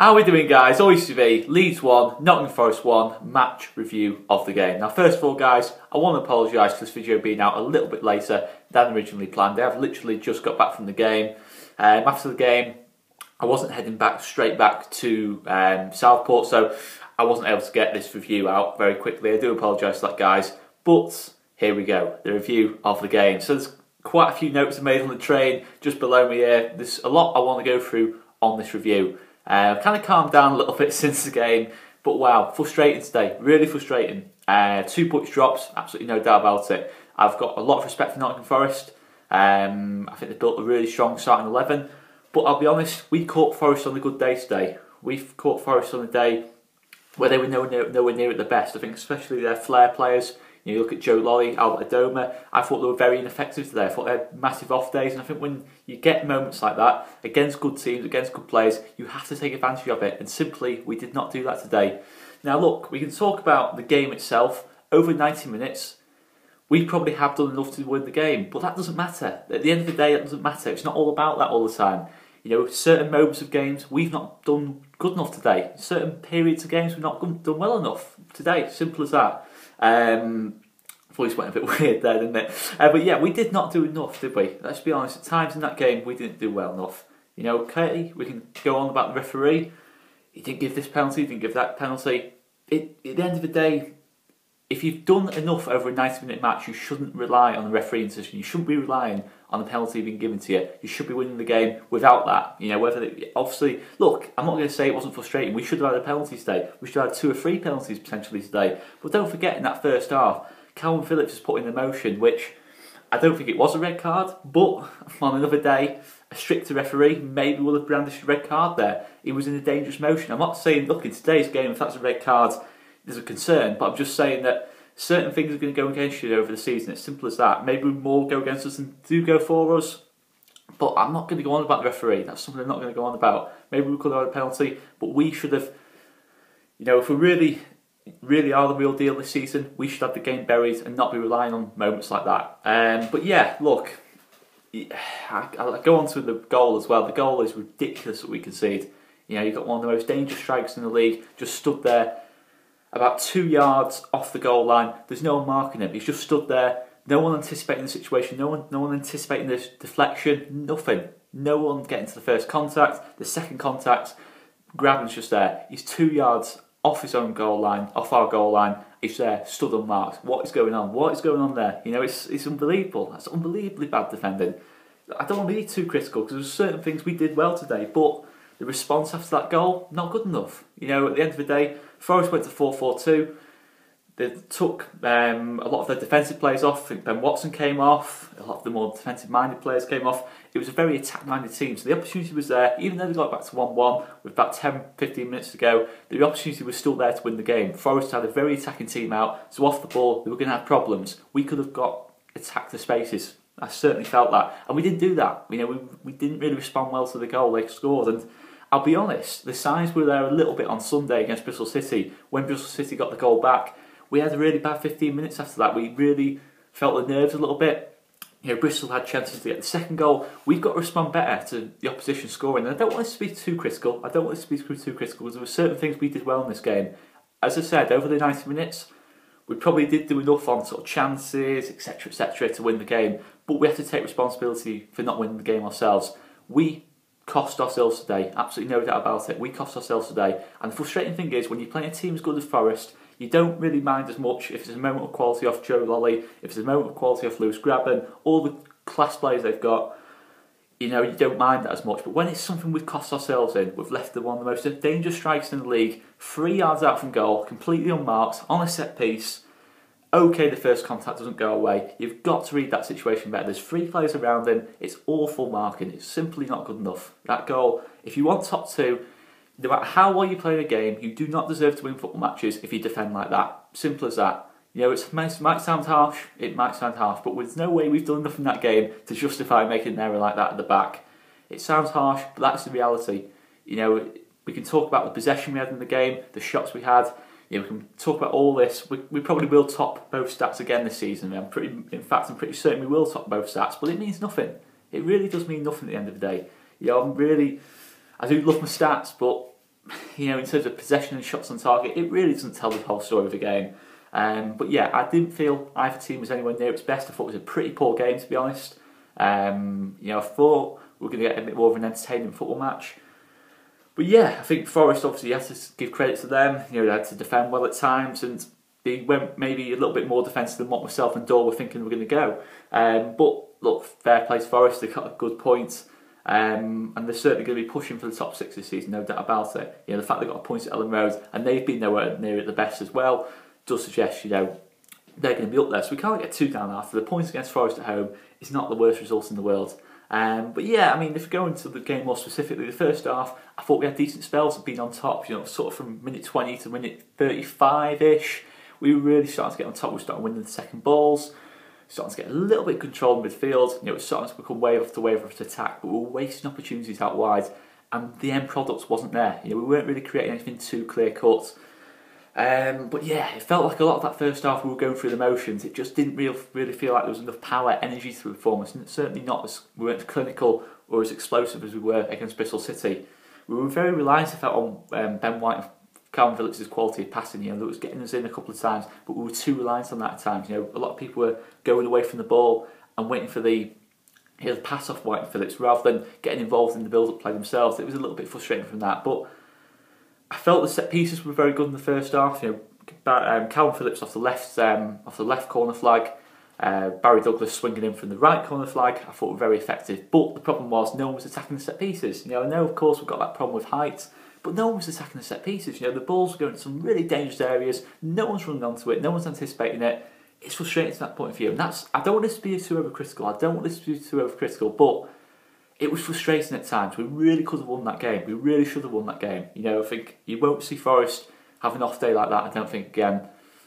How are we doing, guys? ALTV, Leeds 1, Nottingham Forest 1, match review of the game. Now, first of all, guys, I want to apologise for this video being out a little bit later than originally planned. I've literally just got back from the game. After the game, I wasn't heading straight back to Southport, so I wasn't able to get this review out very quickly. I do apologise for that, guys. But here we go, the review of the game. So there's quite a few notes I made on the train just below me here. There's a lot I want to go through on this review. I've kind of calmed down a little bit since the game, but wow, frustrating today, really frustrating. 2 points drops, absolutely no doubt about it. I've got a lot of respect for Nottingham Forest. I think they built a really strong starting 11, but I'll be honest, we caught Forest on a good day today. We've caught Forest on a day where they were nowhere near at the best. I think especially their flair players. You look at Joe Lolly, Albert Adoma, I thought they were very ineffective today. I thought they had massive off days, and I think when you get moments like that, against good teams, against good players, you have to take advantage of it, and simply, we did not do that today. Now look, we can talk about the game itself. Over 90 minutes, we probably have done enough to win the game, but that doesn't matter. At the end of the day, that doesn't matter. It's not all about that all the time. You know, certain moments of games, we've not done good enough today. Certain periods of games, we've not done well enough today. Simple as that. Voice went a bit weird there, didn't it? But yeah, we did not do enough, did we? Let's be honest, at times in that game, we didn't do well enough. You know, okay, we can go on about the referee. He didn't give this penalty, he didn't give that penalty. At the end of the day, if you've done enough over a 90-minute match, you shouldn't rely on the refereeing decision. You shouldn't be relying on the penalty being given to you. You should be winning the game without that. You know, obviously, look, I'm not going to say it wasn't frustrating. We should have had a penalty today. We should have had 2 or 3 penalties potentially today. But don't forget, in that first half, Calvin Phillips was put in a motion, which I don't think it was a red card, but on another day, a stricter referee maybe would have brandished a red card there. He was in a dangerous motion. I'm not saying, look, in today's game, if that's a red card, there's a concern, but I'm just saying that certain things are going to go against you over the season. It's simple as that. Maybe more go against us than do go for us, but I'm not going to go on about the referee. That's something I'm not going to go on about. Maybe we could have had a penalty, but we should have, you know, if we really are the real deal this season, we should have the game buried and not be relying on moments like that. But yeah, look, I'll go on to the goal as well. The goal is ridiculous that we concede. You know, you've got one of the most dangerous strikers in the league, just stood there about 2 yards off the goal line. There's no one marking him. He's just stood there. No one anticipating the situation. No one anticipating the deflection. Nothing. No one getting to the first contact. The second contact, Graben's just there. He's 2 yards off his own goal line, off our goal line. He's there, stood unmarked. What is going on? What is going on there? You know, it's unbelievable. That's unbelievably bad defending. I don't want to be too critical because there's certain things we did well today, but the response after that goal, not good enough. You know, at the end of the day, Forest went to 4-4-2. They took a lot of their defensive players off. I think Ben Watson came off. A lot of the more defensive-minded players came off. It was a very attack-minded team, so the opportunity was there. Even though they got back to 1-1 with about 10-15 minutes to go, the opportunity was still there to win the game. Forest had a very attacking team out, so off the ball, they were going to have problems. We could have attacked the spaces. I certainly felt that. And we didn't do that. You know, we didn't really respond well to the goal they scored. And I'll be honest, the signs were there a little bit on Sunday against Bristol City. When Bristol City got the goal back, we had a really bad 15 minutes after that. We really felt the nerves a little bit. You know, Bristol had chances to get the second goal. We've got to respond better to the opposition scoring. And I don't want us to be too critical. Because there were certain things we did well in this game. As I said, over the 90 minutes, we probably did do enough on sort of chances, etc., to win the game. But we have to take responsibility for not winning the game ourselves. We cost ourselves today. Absolutely no doubt about it. We cost ourselves today. And the frustrating thing is, when you're playing a team as good as Forest, you don't really mind as much if it's a moment of quality off Joe Lolly, if it's a moment of quality off Lewis Graben, all the class players they've got, you know, you don't mind that as much. But when it's something we've cost ourselves in, we've left one of the most dangerous strikers in the league, 3 yards out from goal, completely unmarked, on a set piece. Okay, the first contact doesn't go away. You've got to read that situation better. There's 3 players around him. It's awful marking. It's simply not good enough. That goal, if you want top 2, no matter how well you play the game, you do not deserve to win football matches if you defend like that. Simple as that. You know, it might sound harsh, but there's no way we've done enough in that game to justify making an error like that at the back. It sounds harsh, but that's the reality. You know, we can talk about the possession we had in the game, the shots we had. You know, we can talk about all this. We probably will top both stats again this season. I'm pretty certain we will top both stats, but it means nothing. It really does mean nothing at the end of the day. You know, I do love my stats, but you know, in terms of possession and shots on target, it really doesn't tell the whole story of the game. But yeah, I didn't feel either team was anywhere near its best. I thought it was a pretty poor game, to be honest. You know, I thought we were going to get a bit more of an entertaining football match. But yeah, I think Forest, obviously, you have to give credit to them. You know, they had to defend well at times, and they went maybe a little bit more defensive than what myself and Dor were thinking we were going to go. But look, fair play to Forest, they got a good point. And they're certainly going to be pushing for the top 6 this season, no doubt about it. You know, the fact they got a point at Ellen Road, and they've been nowhere near at the best as well, does suggest, you know, they're going to be up there. So we can't get too down after. The points against Forest at home is not the worst result in the world. But yeah, I mean, if we go into the game more specifically, the first half, I thought we had decent spells of being on top, you know, sort of from minute 20 to minute 35-ish. We were really starting to get on top. We were starting winning the second balls, starting to get a little bit of control in midfield. You know, it was starting to become wave after wave after attack, but we were wasting opportunities out wide, and the end product wasn't there. You know, we weren't really creating anything too clear cut. But yeah, it felt like a lot of that first half we were going through the motions. It just didn't really feel like there was enough power, energy to the performance, and certainly not as we weren't as clinical or as explosive as we were against Bristol City. We were very reliant, I felt, on Ben White and Calvin Phillips' quality of passing. You know, that was getting us in a couple of times, but we were too reliant on that at times. You know, a lot of people were going away from the ball and waiting for the pass off White and Phillips rather than getting involved in the build-up play themselves. It was a little bit frustrating from that, but I felt the set pieces were very good in the first half. You know, Calvin Phillips off the left corner flag, Barry Douglas swinging in from the right corner flag, I thought were very effective. But the problem was no one was attacking the set pieces. You know, I know of course we've got that problem with height, but no one was attacking the set pieces. You know, the balls were going to some really dangerous areas. No one's running onto it. No one's anticipating it. It's frustrating to that point of view, and I don't want this to be too overcritical. But it was frustrating at times. We really could have won that game. We really should have won that game. You know, I think you won't see Forest have an off day like that, I don't think, again.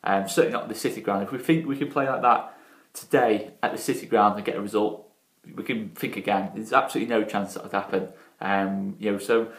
Certainly not at the City Ground. If we think we can play like that today at the City Ground and get a result, we can think again. There's absolutely no chance that would happen. You know, so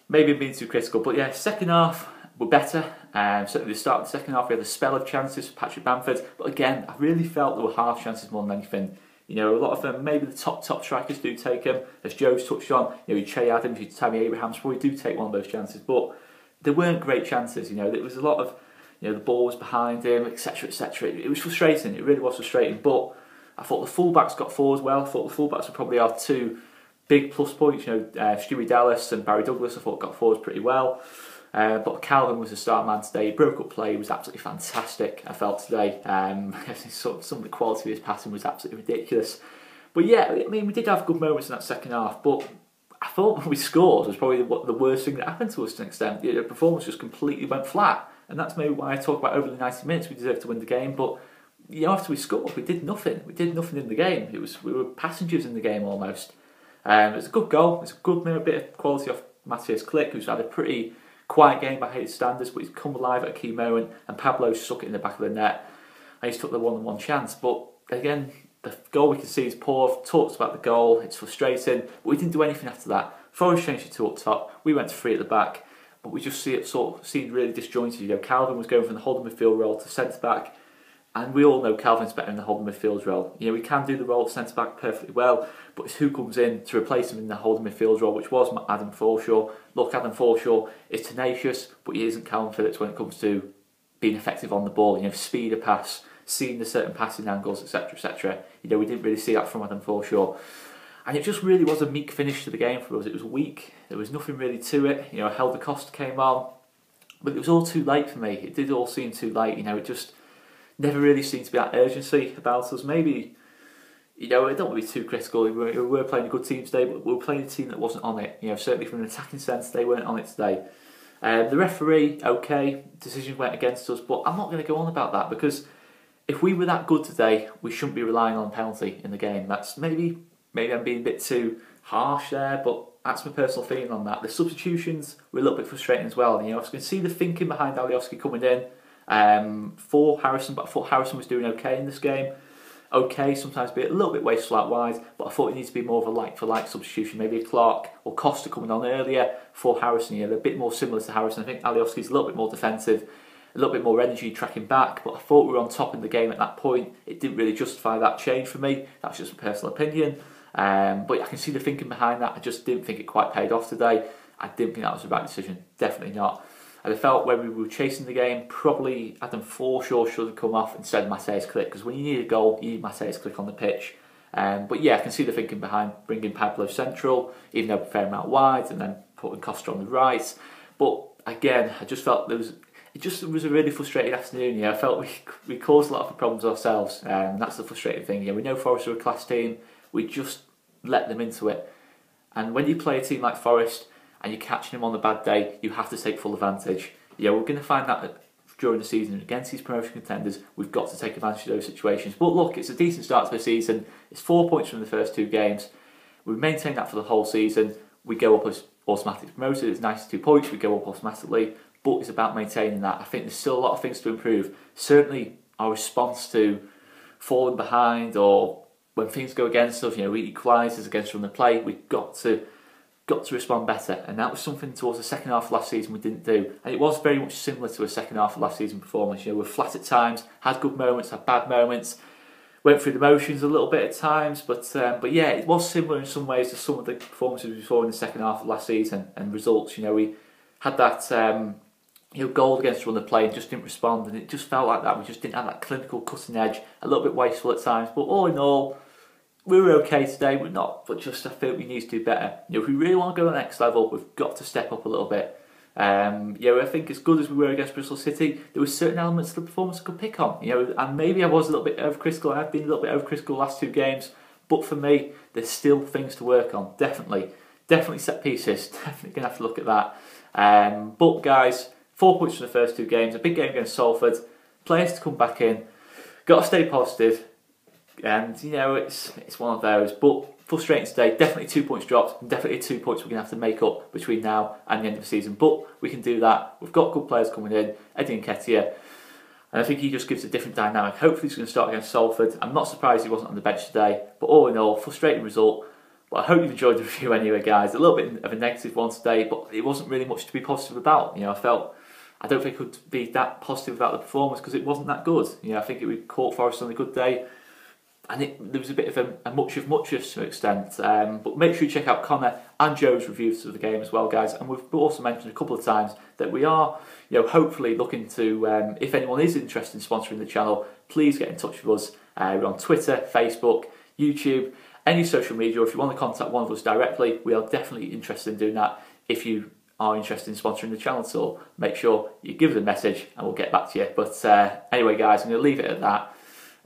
maybe I'm being too critical. But yeah, second half were better. Certainly the start of the second half, we had a spell of chances for Patrick Bamford. But again, I really felt there were half chances more than anything. You know, a lot of them, maybe the top strikers do take them, as Joe's touched on. You know, Che Adams, Tammy Abrahams probably do take one of those chances, but they weren't great chances. You know, there was a lot of, you know, the ball was behind him, etc., etc. It was frustrating. It really was frustrating. But I thought the fullbacks got forward well. I thought the fullbacks were probably our two big plus points. You know, Stewie Dallas and Barry Douglas, I thought got forward pretty well. But Calvin was the star man today. He broke up play. He was absolutely fantastic, I felt, today. Some of the quality of his passing was absolutely ridiculous. But yeah, I mean, we did have good moments in that second half, but I thought when we scored was probably the worst thing that happened to us to an extent. The performance just completely went flat. And that's maybe why I talk about over the 90 minutes we deserved to win the game. But you know, after we scored, we did nothing. We did nothing in the game. We were passengers in the game almost. It was a good goal. It's a good bit of quality off Matthias Klick, who's had a pretty quiet game by his standards, but he's come alive at a key moment, and Pablo stuck it in the back of the net, and he's took the 1-on-1 chance. But again, the goal we can see is poor. I've talked about the goal, it's frustrating, but we didn't do anything after that. Forest changed it to up top, we went to 3 at the back, but we just see it sort of seemed really disjointed. You know, Calvin was going from the holding midfield role to centre back, and we all know Calvin's better in the holding midfield role. You know, he can do the role of centre back perfectly well, but it's who comes in to replace him in the holding midfield role, which was Adam Forshaw. Look, Adam Forshaw is tenacious, but he isn't Calvin Phillips when it comes to being effective on the ball. You know, speed of pass, seeing the certain passing angles, etc., etc. You know, we didn't really see that from Adam Forshaw. And it just really was a meek finish to the game for us. It was weak. There was nothing really to it. You know, Helder Costa came on, but it was all too late for me. It did all seem too late. You know, it just never really seemed to be that urgency about us. Maybe, you know, I don't want to be too critical. We were playing a good team today, but we were playing a team that wasn't on it. You know, certainly from an attacking sense, they weren't on it today. The referee, okay, decisions went against us, but I'm not going to go on about that, because if we were that good today, we shouldn't be relying on a penalty in the game. That's maybe I'm being a bit too harsh there, but that's my personal feeling on that. The substitutions were a little bit frustrating as well. You know, I can see the thinking behind Alioski coming in for Harrison, but I thought Harrison was doing okay in this game. Okay, sometimes be a little bit wasteful out wide, but I thought it needs to be more of a like-for-like substitution. Maybe a Clark or Costa coming on earlier for Harrison. You know, they're a bit more similar to Harrison. I think Alioski's a little bit more defensive, a little bit more energy tracking back, but I thought we were on top in the game at that point. It didn't really justify that change for me. That's just a personal opinion. But I can see the thinking behind that. I just didn't think it quite paid off today. I didn't think that was the right decision. Definitely not. And I felt when we were chasing the game, probably Adam Forshaw should have come off instead of Matthijs Klick, because when you need a goal, you need Matthijs Klick on the pitch. But yeah, I can see the thinking behind bringing Pablo central, even though a fair amount wide, and then putting Costa on the right. But again, I just felt it was a really frustrating afternoon. Yeah, I felt we caused a lot of problems ourselves, and that's the frustrating thing. Yeah, we know Forest are a class team. We just let them into it. And when you play a team like Forest and you're catching them on the bad day, you have to take full advantage. Yeah, we're going to find that during the season against these promotion contenders. We've got to take advantage of those situations. But look, it's a decent start to the season. It's 4 points from the first 2 games. We maintain that for the whole season. We go up as automatically promoted. It's 92 points. We go up automatically. But it's about maintaining that. I think there's still a lot of things to improve. Certainly our response to falling behind, or when things go against us, we equalise as against from the play. We've got to respond better, and that was something towards the second half of last season we didn't do, and it was very much similar to a second half of last season performance. We're flat at times, had good moments, had bad moments, went through the motions a little bit at times, but yeah, it was similar in some ways to some of the performances we saw in the second half of last season and results. We had that goal against run the play and just didn't respond, and it just felt like that. We just didn't have that clinical cutting edge, a little bit wasteful at times, but all in all, we were okay today. We're not, but just I feel we need to do better. If we really want to go to the next level, we've got to step up a little bit. I think as good as we were against Bristol City, there were certain elements of the performance I could pick on. And maybe I was a little bit overcritical. I've been a little bit overcritical the last 2 games, but for me, there's still things to work on. Definitely set pieces. Definitely gonna have to look at that. But guys, 4 points from the first 2 games. A big game against Salford. Players to come back in. Got to stay positive. And it's one of those, but frustrating today. Definitely 2 points dropped, and definitely 2 points we're going to have to make up between now and the end of the season. But we can do that. We've got good players coming in, Eddie Nketiah, and I think he just gives a different dynamic. Hopefully he's going to start against Salford. I'm not surprised he wasn't on the bench today, but all in all, frustrating result. But I hope you've enjoyed the review anyway, guys. A little bit of a negative one today, but it wasn't really much to be positive about. I don't think I could be that positive about the performance because it wasn't that good. I think we caught Forest on a good day, and there was a bit of a much of muchness to an extent. But make sure you check out Conor and Joe's reviews of the game as well, guys. And we've also mentioned a couple of times that we are, hopefully looking to, if anyone is interested in sponsoring the channel, please get in touch with us. We're on Twitter, Facebook, YouTube, any social media, or if you want to contact one of us directly, we are definitely interested in doing that. If you are interested in sponsoring the channel, so make sure you give us a message and we'll get back to you. But anyway, guys, I'm going to leave it at that.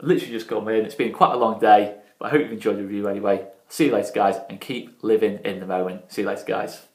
I've literally just come in. It's been quite a long day, but I hope you've enjoyed the review anyway. See you later, guys, and keep living in the moment. See you later, guys.